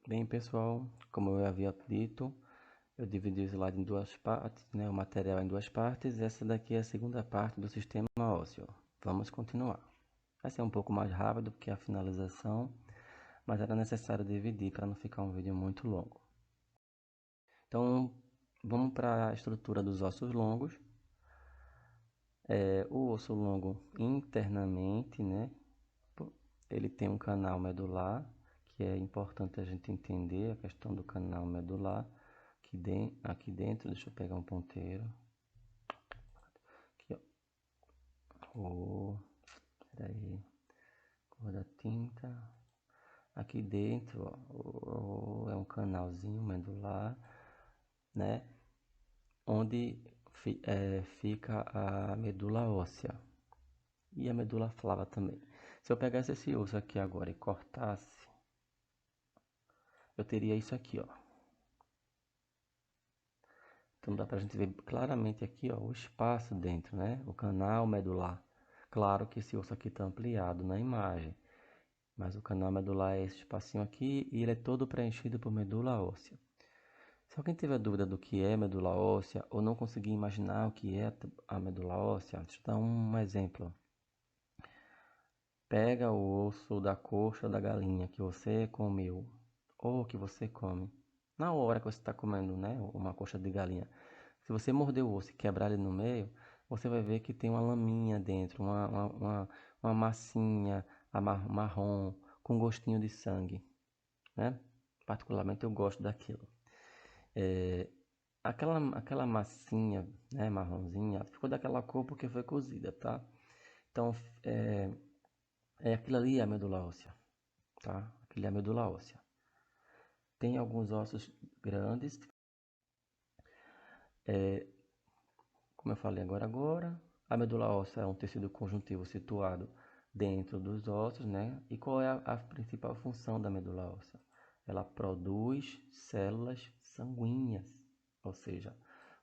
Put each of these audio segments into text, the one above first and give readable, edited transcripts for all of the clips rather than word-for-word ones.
Bem, pessoal, como eu havia dito, eu dividi o slide em duas partes, né, o material em duas partes. Essa daqui é a segunda parte do sistema ósseo. Vamos continuar. Vai ser um pouco mais rápido porque é a finalização, mas era necessário dividir para não ficar um vídeo muito longo. Então, vamos para a estrutura dos ossos longos. O osso longo internamente, né, ele tem um canal medular, que é importante a gente entender a questão do canal medular. Aqui dentro, deixa eu pegar um ponteiro. Aqui, ó. Peraí, cor da tinta. Aqui dentro, ó, é um canalzinho medular, né? Onde fica a medula óssea e a medula flava também. Se eu pegasse esse osso aqui agora e cortasse, eu teria isso aqui, ó. Então dá pra gente ver claramente aqui, ó, o espaço dentro, né? O canal medular. Claro que esse osso aqui está ampliado na imagem, mas o canal medular é esse espacinho aqui e ele é todo preenchido por medula óssea. Se alguém tiver dúvida do que é medula óssea ou não conseguir imaginar o que é a medula óssea, deixa eu dar um exemplo. Pega o osso da coxa da galinha que você comeu ou que você come na hora que você está comendo, né, uma coxa de galinha. Se você morder o osso e quebrar ele no meio, você vai ver que tem uma laminha dentro, uma massinha marrom com gostinho de sangue, né? Particularmente eu gosto daquilo. Aquela massinha, né, marronzinha, ficou daquela cor porque foi cozida, tá? Então, aquilo ali é a medula óssea, tá? Aquilo é a medula óssea. Tem alguns ossos grandes, como eu falei agora, a medula óssea é um tecido conjuntivo situado dentro dos ossos, né? E qual é a principal função da medula óssea? Ela produz células sanguíneas, ou seja,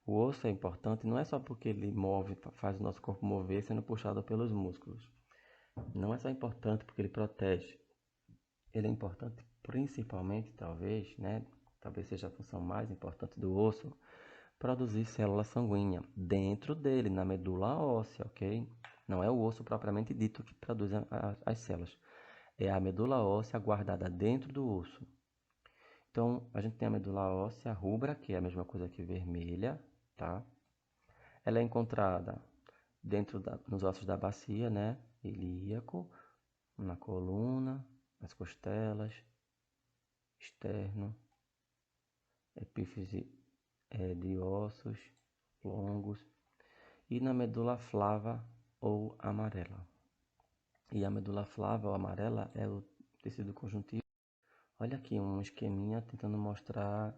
o osso é importante não é só porque ele move, faz o nosso corpo mover sendo puxado pelos músculos. Não é só importante porque ele protege. Ele é importante principalmente, talvez, né? Talvez seja a função mais importante do osso, produzir célula sanguínea dentro dele, na medula óssea, ok? Não é o osso propriamente dito que produz as células. É a medula óssea guardada dentro do osso. Então, a gente tem a medula óssea rubra, que é a mesma coisa que vermelha, tá? Ela é encontrada nos ossos da bacia, né? Ilíaco, na coluna, nas costelas, externo, epífise de ossos longos e na medula flava ou amarela. E a medula flava ou amarela é o tecido conjuntivo. Olha aqui um esqueminha tentando mostrar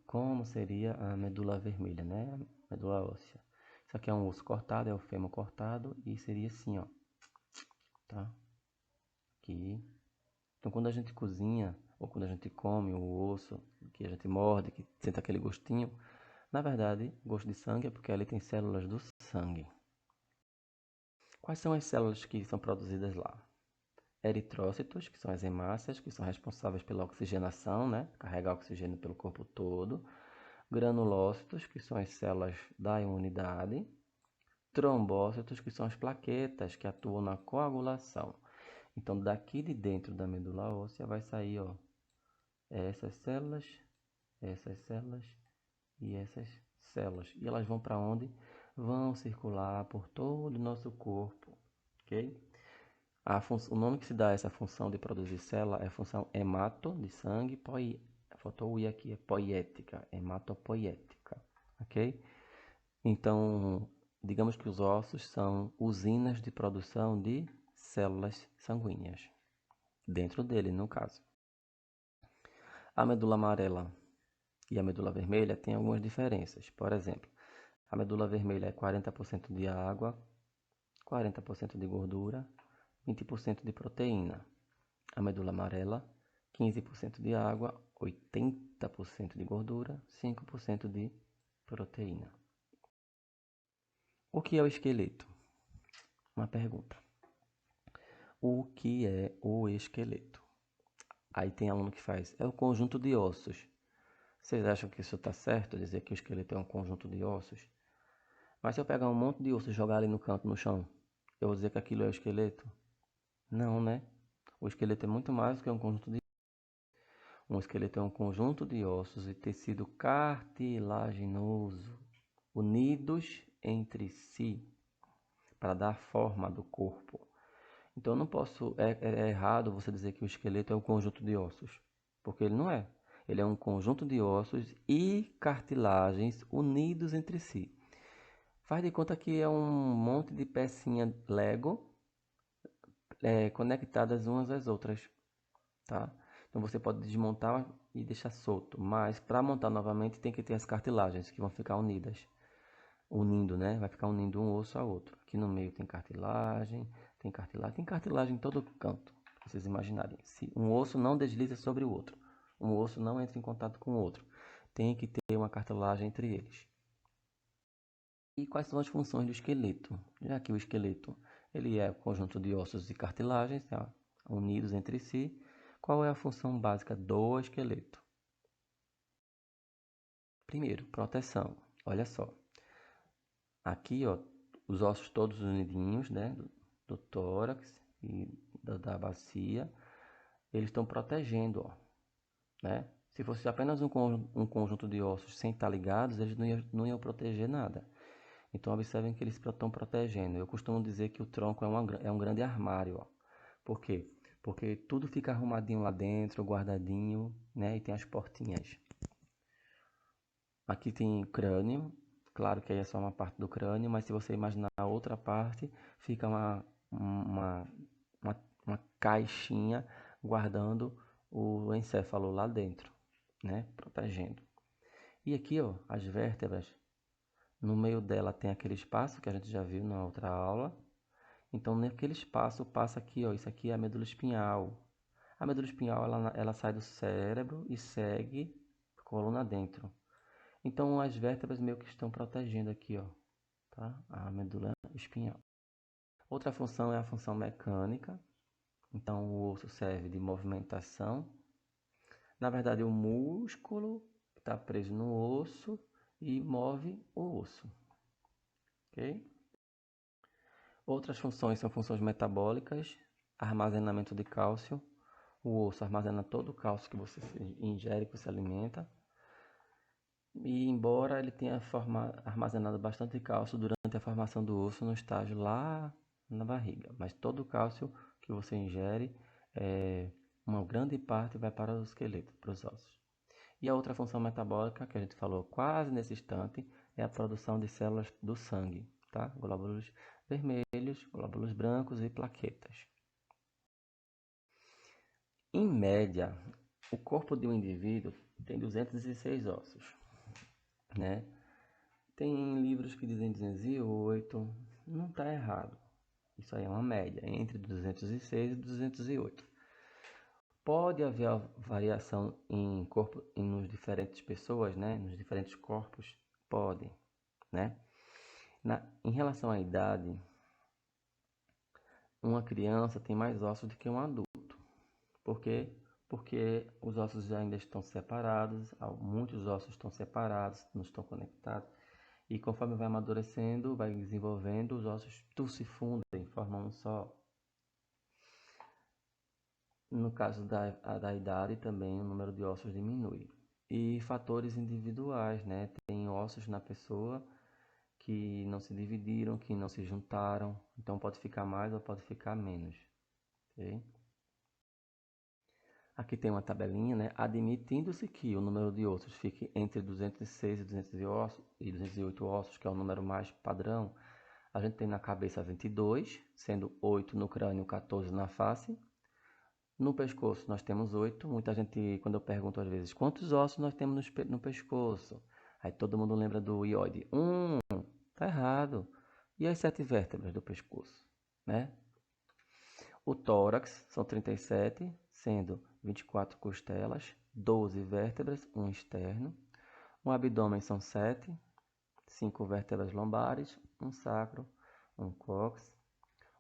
como seria a medula vermelha, né? A medula óssea. Isso aqui é um osso cortado, é o fêmur cortado e seria assim, ó, tá? Aqui. Então quando a gente cozinha ou quando a gente come o osso, que a gente morde, que sente aquele gostinho, na verdade, gosto de sangue é porque ali tem células do sangue. Quais são as células que são produzidas lá? Eritrócitos, que são as hemácias, que são responsáveis pela oxigenação, né? Carregar oxigênio pelo corpo todo. Granulócitos, que são as células da imunidade. Trombócitos, que são as plaquetas que atuam na coagulação. Então, daqui de dentro da medula óssea vai sair, ó, essas células e essas células. E elas vão para onde? Vão circular por todo o nosso corpo, ok? O nome que se dá a essa função de produzir célula é a função hemato, de sangue, faltou o i aqui, é poiética, hematopoiética, ok? Então, digamos que os ossos são usinas de produção de células sanguíneas, dentro dele, no caso. A medula amarela e a medula vermelha têm algumas diferenças. Por exemplo, a medula vermelha é 40% de água, 40% de gordura, 20% de proteína. A medula amarela, 15% de água, 80% de gordura, 5% de proteína. O que é o esqueleto? Uma pergunta. O que é o esqueleto? Aí tem aluno que faz, é o conjunto de ossos. Vocês acham que isso está certo, dizer que o esqueleto é um conjunto de ossos? Mas se eu pegar um monte de ossos e jogar ali no canto, no chão, eu vou dizer que aquilo é o esqueleto? Não, né? O esqueleto é muito mais do que um conjunto de... Um esqueleto é um conjunto de ossos e tecido cartilaginoso, unidos entre si, para dar forma do corpo. Então eu não posso... É errado você dizer que o esqueleto é um conjunto de ossos, porque ele não é. Ele é um conjunto de ossos e cartilagens unidos entre si. Faz de conta que é um monte de pecinha Lego conectadas umas às outras, tá? Então você pode desmontar e deixar solto, mas para montar novamente tem que ter as cartilagens que vão ficar unidas, unindo, né? Vai ficar unindo um osso a outro. Aqui no meio tem cartilagem, tem cartilagem em todo canto. Pra vocês imaginarem, se um osso não desliza sobre o outro, um osso não entra em contato com o outro, tem que ter uma cartilagem entre eles. E quais são as funções do esqueleto? Já que o esqueleto ele é o conjunto de ossos e cartilagens, tá, unidos entre si, qual é a função básica do esqueleto? Primeiro, proteção. Olha só, aqui ó, os ossos todos unidinhos, né, do tórax e da bacia, eles estão protegendo, ó, né? Se fosse apenas um conjunto de ossos sem estar ligados, eles não iam proteger nada. Então observem que eles estão protegendo. Eu costumo dizer que o tronco é um grande armário. Ó. Por quê? Porque tudo fica arrumadinho lá dentro, guardadinho, né? E tem as portinhas. Aqui tem crânio. Claro que aí é só uma parte do crânio, mas se você imaginar a outra parte, fica uma, uma caixinha guardando o encéfalo lá dentro, né? Protegendo. E aqui, ó, as vértebras. No meio dela tem aquele espaço que a gente já viu na outra aula. Então, naquele espaço passa aqui, ó, isso aqui é a medula espinhal. A medula espinhal ela sai do cérebro e segue coluna dentro. Então, as vértebras meio que estão protegendo aqui, ó, tá? A medula espinhal. Outra função é a função mecânica. Então, o osso serve de movimentação. Na verdade, o músculo está preso no osso e move o osso, ok? Outras funções são funções metabólicas, armazenamento de cálcio. O osso armazena todo o cálcio que você ingere, que você alimenta. E embora ele tenha armazenado bastante cálcio durante a formação do osso no estágio lá na barriga, mas todo o cálcio que você ingere, uma grande parte vai para o esqueleto, para os ossos. E a outra função metabólica que a gente falou quase nesse instante é a produção de células do sangue, tá? Glóbulos vermelhos, glóbulos brancos e plaquetas. Em média, o corpo de um indivíduo tem 206 ossos, né? Tem livros que dizem 208, não está errado. Isso aí é uma média, entre 206 e 208. Pode haver variação em corpo, nos diferentes pessoas, né? Nos diferentes corpos, pode, né? Em relação à idade, uma criança tem mais ossos do que um adulto. Por quê? Porque os ossos ainda estão separados, muitos ossos estão separados, não estão conectados. E conforme vai amadurecendo, vai desenvolvendo, os ossos se fundem, formam um só. No caso da idade também o número de ossos diminui. E fatores individuais, né? Tem ossos na pessoa que não se dividiram, que não se juntaram. Então pode ficar mais ou pode ficar menos. Okay? Aqui tem uma tabelinha, né? Admitindo-se que o número de ossos fique entre 206 e 208 ossos, que é o número mais padrão, a gente tem na cabeça 22, sendo 8 no crânio, 14 na face. No pescoço nós temos 8. Muita gente, quando eu pergunto às vezes, quantos ossos nós temos no pescoço? Aí todo mundo lembra do iode. Tá errado. E as 7 vértebras do pescoço, né? O tórax são 37, sendo 24 costelas, 12 vértebras, um externo. O abdômen são 7, 5 vértebras lombares, um sacro, um cóccix.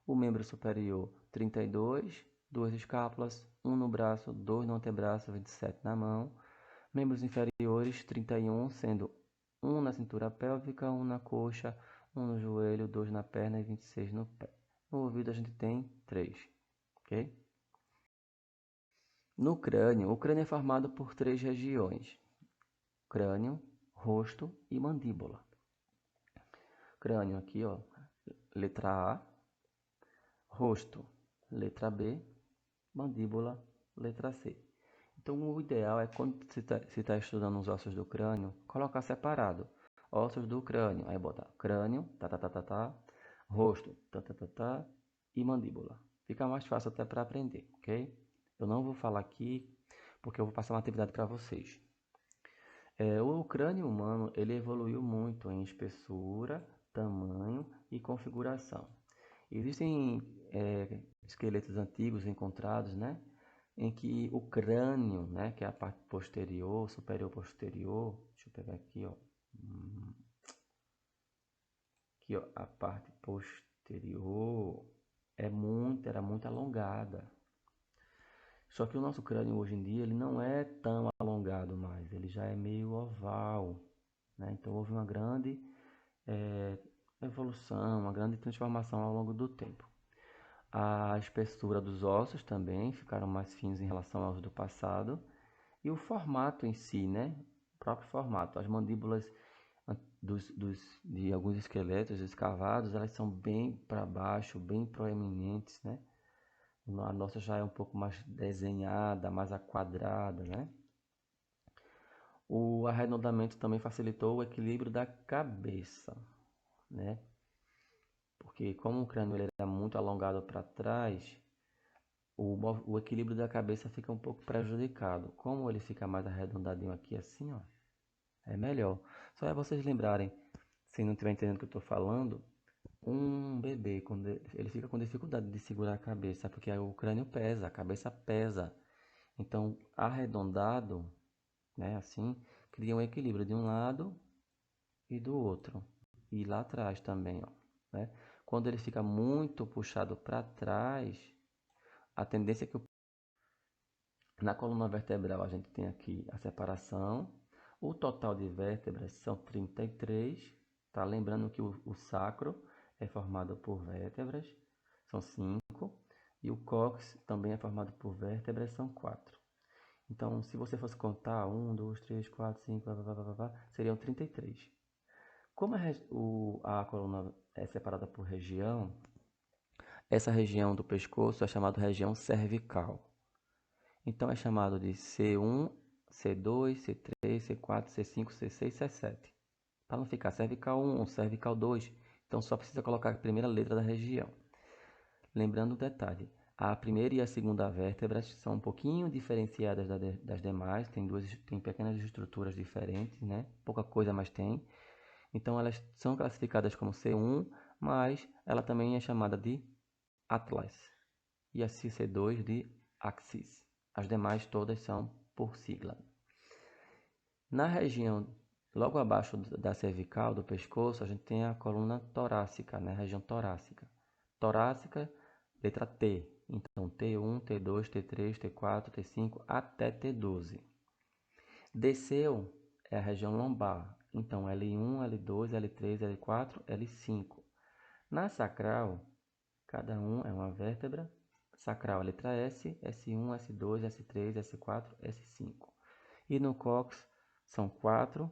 O membro superior, 32, 2 escápulas, 1 no braço, 2 no antebraço, 27 na mão. Membros inferiores, 31, sendo 1 na cintura pélvica, 1 na coxa, 1 no joelho, 2 na perna e 26 no pé. No ouvido a gente tem 3, ok? No crânio, o crânio é formado por 3 regiões: crânio, rosto e mandíbula. Crânio aqui, ó, letra A, rosto, letra B, mandíbula, letra C. Então, o ideal é quando você está estudando os ossos do crânio, colocar separado. Ossos do crânio, aí bota crânio, rosto, e mandíbula. Fica mais fácil até para aprender, ok? Eu não vou falar aqui, porque eu vou passar uma atividade para vocês. O crânio humano, ele evoluiu muito em espessura, tamanho e configuração. Existem esqueletos antigos encontrados, né? Em que o crânio, né, que é a parte posterior, superior posterior, deixa eu pegar aqui, ó. Aqui, ó, a parte posterior era muito alongada. Só que o nosso crânio hoje em dia ele não é tão alongado mais, ele já é meio oval, né? Então houve uma grande evolução, uma grande transformação ao longo do tempo. A espessura dos ossos também ficaram mais finos em relação aos do passado. E o formato em si, né? O próprio formato. As mandíbulas de alguns esqueletos escavados, elas são bem para baixo, bem proeminentes, né? A nossa já é um pouco mais desenhada, mais aquadrada, né? O arredondamento também facilitou o equilíbrio da cabeça, né? Porque como o crânio ele era muito alongado para trás, o equilíbrio da cabeça fica um pouco prejudicado. Como ele fica mais arredondadinho aqui assim, ó, é melhor. Só é vocês lembrarem, se não estiver entendendo o que eu estou falando, um bebê, quando ele fica com dificuldade de segurar a cabeça, porque o crânio pesa, a cabeça pesa. Então, arredondado, né, assim, cria um equilíbrio de um lado e do outro. E lá atrás também, ó, né? Quando ele fica muito puxado para trás, a tendência é que na coluna vertebral a gente tem aqui a separação. O total de vértebras são 33, tá? Lembrando que o sacro é formado por vértebras, são 5, e o cóccix também é formado por vértebras, são 4. Então, se você fosse contar 1, 2, 3, 4, 5, seriam 33. Como a coluna é separada por região, essa região do pescoço é chamada região cervical. Então é chamado de C1, C2, C3, C4, C5, C6, C7. Para não ficar cervical 1, cervical 2, então só precisa colocar a primeira letra da região. Lembrando o detalhe, a primeira e a segunda vértebras são um pouquinho diferenciadas das demais, tem pequenas estruturas diferentes, né? Pouca coisa, mas tem. Então elas são classificadas como C1, mas ela também é chamada de Atlas. E a C2 de Axis. As demais todas são por sigla. Na região logo abaixo da cervical, do pescoço, a gente tem a coluna torácica, né? Região torácica. Torácica, letra T. Então, T1, T2, T3, T4, T5 até T12. Desceu é a região lombar. Então, L1, L2, L3, L4, L5. Na sacral, cada um é uma vértebra. Sacral, letra S, S1, S2, S3, S4, S5. E no cóccix são 4.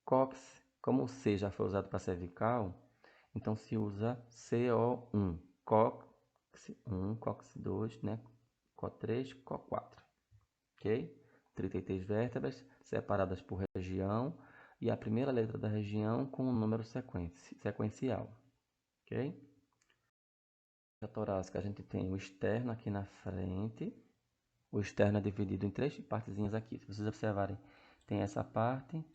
Cóccix, como o C já foi usado para cervical, então se usa CO1. Cóccix 1, cóccix 2, né? CO3, CO4. Ok? 33 vértebras separadas por região e a primeira letra da região com o número sequencial. Ok? A torácica a gente tem o externo aqui na frente. O externo é dividido em 3 partezinhas aqui. Se vocês observarem, tem essa parte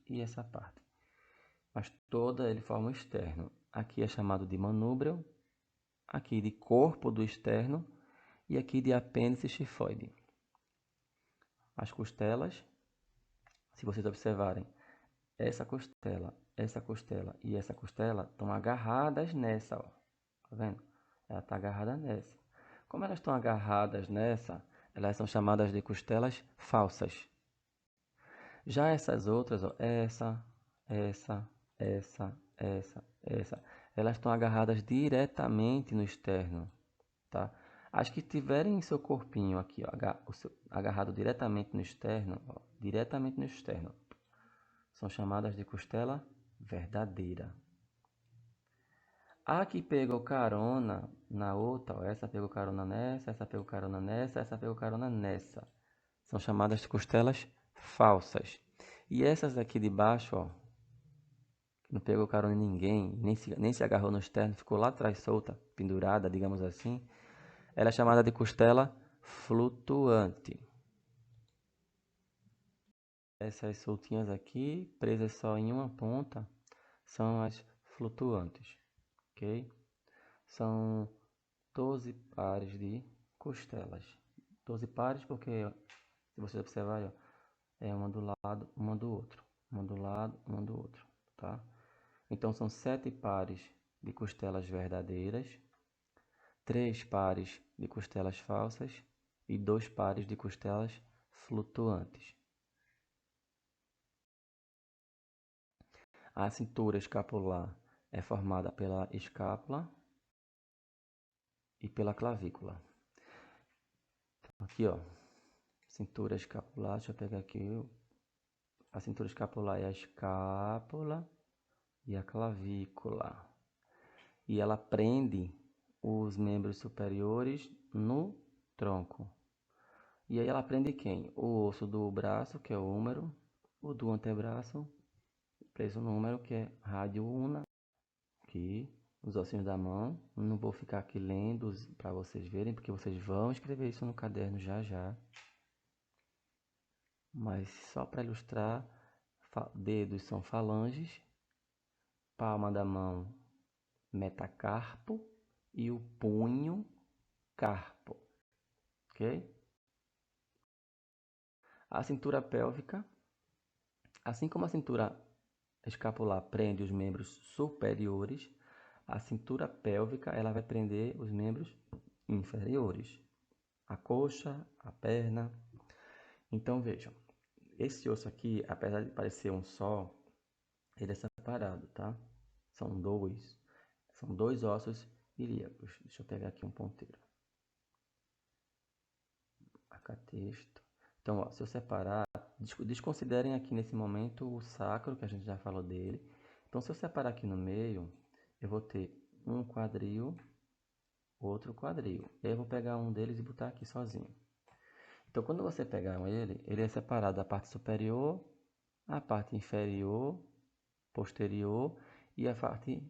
e essa parte. Mas toda ele forma o externo. Aqui é chamado de manúbrio, aqui de corpo do externo e aqui de apêndice xifoide. As costelas, se vocês observarem, essa costela e essa costela estão agarradas nessa, ó. Tá vendo? Ela está agarrada nessa. Como elas estão agarradas nessa, elas são chamadas de costelas falsas. Já essas outras, ó, essa, elas estão agarradas diretamente no externo, tá? As que tiverem em seu corpinho aqui, ó, agarrado diretamente no externo, ó, são chamadas de costela verdadeira. A que pegou carona na outra, ó, essa pegou carona nessa, essa pegou carona nessa, essa pegou carona nessa, são chamadas de costelas falsas. E essas aqui de baixo, ó, que não pegou carona em ninguém, nem se agarrou no externo, ficou lá atrás solta, pendurada, digamos assim, ela é chamada de costela flutuante. Essas soltinhas aqui, presas só em uma ponta, são as flutuantes, ok? São 12 pares de costelas. 12 pares porque, se vocês observarem, ó, é uma do lado, uma do outro. Uma do lado, uma do outro, tá? Então, são 7 pares de costelas verdadeiras, 3 pares de costelas falsas e 2 pares de costelas flutuantes. A cintura escapular é formada pela escápula e pela clavícula. Aqui, ó, cintura escapular, deixa eu pegar aqui. A cintura escapular é a escápula e a clavícula. E ela prende os membros superiores no tronco. E aí ela prende quem? O osso do braço, que é o húmero, o do antebraço, preso no húmero, que é rádio una, aqui, os ossinhos da mão. Não vou ficar aqui lendo para vocês verem, porque vocês vão escrever isso no caderno já já. Mas só para ilustrar, dedos são falanges, palma da mão metacarpo e o punho carpo, ok? A cintura pélvica, assim como a cintura escapular prende os membros superiores, a cintura pélvica ela vai prender os membros inferiores, a coxa, a perna. Então vejam, esse osso aqui, apesar de parecer um só, ele é separado, tá? São dois ossos ilíacos. Deixa eu pegar aqui um ponteiro. Acá texto. Então, ó, se eu separar, desconsiderem aqui nesse momento o sacro, que a gente já falou dele. Então, se eu separar aqui no meio, eu vou ter um quadril, outro quadril. E aí eu vou pegar um deles e botar aqui sozinho. Então, quando você pegar ele é separado da parte superior, a parte inferior, posterior e a parte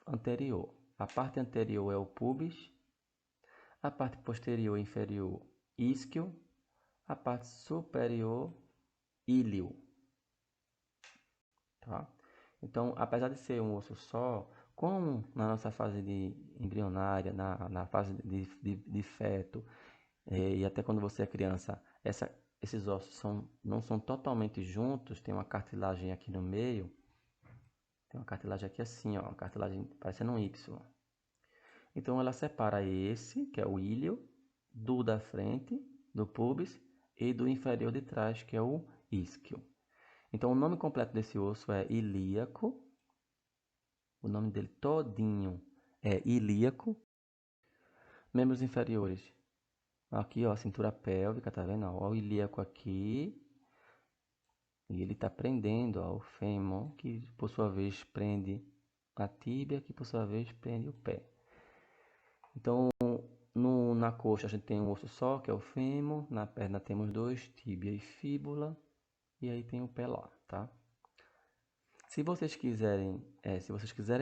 anterior. A parte anterior é o pubis, a parte posterior e inferior, isquio, a parte superior, íleo. Tá? Então, apesar de ser um osso só, como na nossa fase de embrionária, na fase de feto, e até quando você é criança, esses ossos não são totalmente juntos, tem uma cartilagem aqui no meio, tem uma cartilagem aqui assim, ó, uma cartilagem parecendo um Y. Então ela separa esse, que é o íleo, do da frente, do pubis, e do inferior de trás, que é o isquio. Então o nome completo desse osso é ilíaco. O nome dele todinho é ilíaco. Membros inferiores. Aqui, ó, a cintura pélvica, tá vendo? Ó, o ilíaco aqui. E ele está prendendo, ó, o fêmur, que por sua vez prende a tíbia, que por sua vez prende o pé. Então, na coxa a gente tem um osso só, que é o fêmur. Na perna temos dois, tíbia e fíbula. E aí tem o pé lá, tá? Se vocês quiserem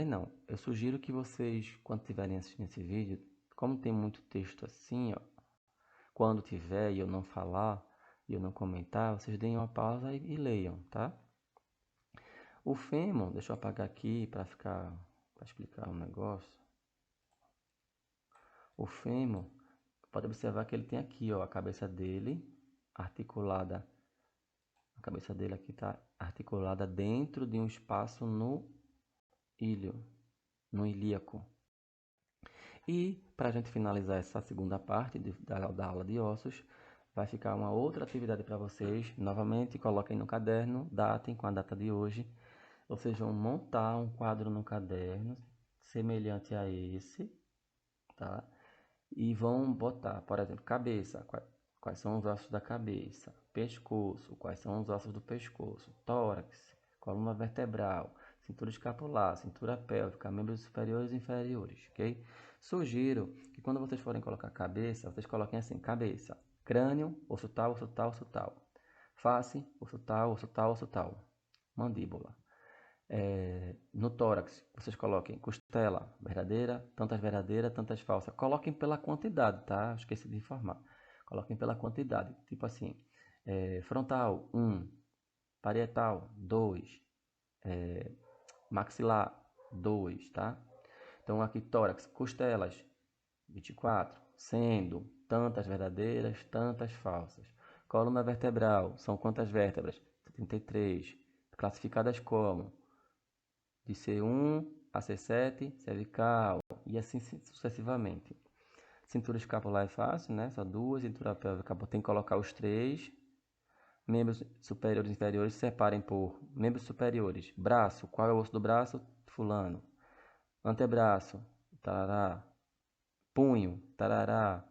não, eu sugiro que vocês, quando estiverem assistindo esse vídeo, como tem muito texto assim, ó, quando tiver e eu não falar, e eu não comentar, vocês deem uma pausa e leiam, tá? O fêmur, deixa eu apagar aqui para explicar um negócio. O fêmur, pode observar que ele tem aqui, ó, a cabeça dele articulada. A cabeça dele aqui está articulada dentro de um espaço no ilíaco. E para a gente finalizar essa segunda parte da aula de ossos, vai ficar uma outra atividade para vocês. Novamente, coloquem no caderno, datem com a data de hoje. Vocês vão montar um quadro no caderno semelhante a esse, tá? E vão botar, por exemplo, cabeça, quais são os ossos da cabeça, pescoço, quais são os ossos do pescoço, tórax, coluna vertebral, cintura escapular, cintura pélvica, membros superiores e inferiores, ok? Sugiro que quando vocês forem colocar cabeça, vocês coloquem assim, cabeça, crânio, osso tal, osso tal, osso tal, face, osso tal, osso tal, osso tal, mandíbula. No tórax, vocês coloquem costela verdadeira, tantas falsas. Coloquem pela quantidade, tá? Esqueci de informar. Coloquem pela quantidade. Tipo assim, frontal, 1. Parietal, 2. Maxilar, 2, tá? Então aqui tórax, costelas, 24. Sendo tantas verdadeiras, tantas falsas. Coluna vertebral, são quantas vértebras? 73. Classificadas como? De C1 a C7, cervical, e assim sucessivamente. Cintura escapular é fácil, né? Só duas. Cintura pélvica tem que colocar os três. Membros superiores e inferiores separem por membros superiores. Braço, qual é o osso do braço? Fulano. Antebraço, tarará. Punho, tarará.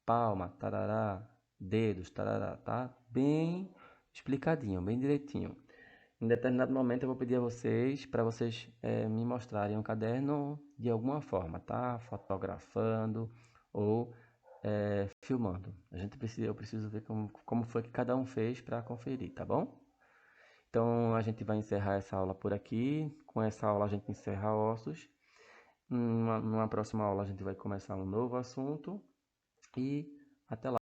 Palma, tarará. Dedos, tarará, tá? Bem explicadinho, bem direitinho. Em determinado momento eu vou pedir a vocês para vocês me mostrarem um caderno de alguma forma, tá? Fotografando ou filmando. Eu preciso ver como foi que cada um fez para conferir, tá bom? Então a gente vai encerrar essa aula por aqui. Com essa aula a gente encerra ossos. Numa próxima aula a gente vai começar um novo assunto e até lá.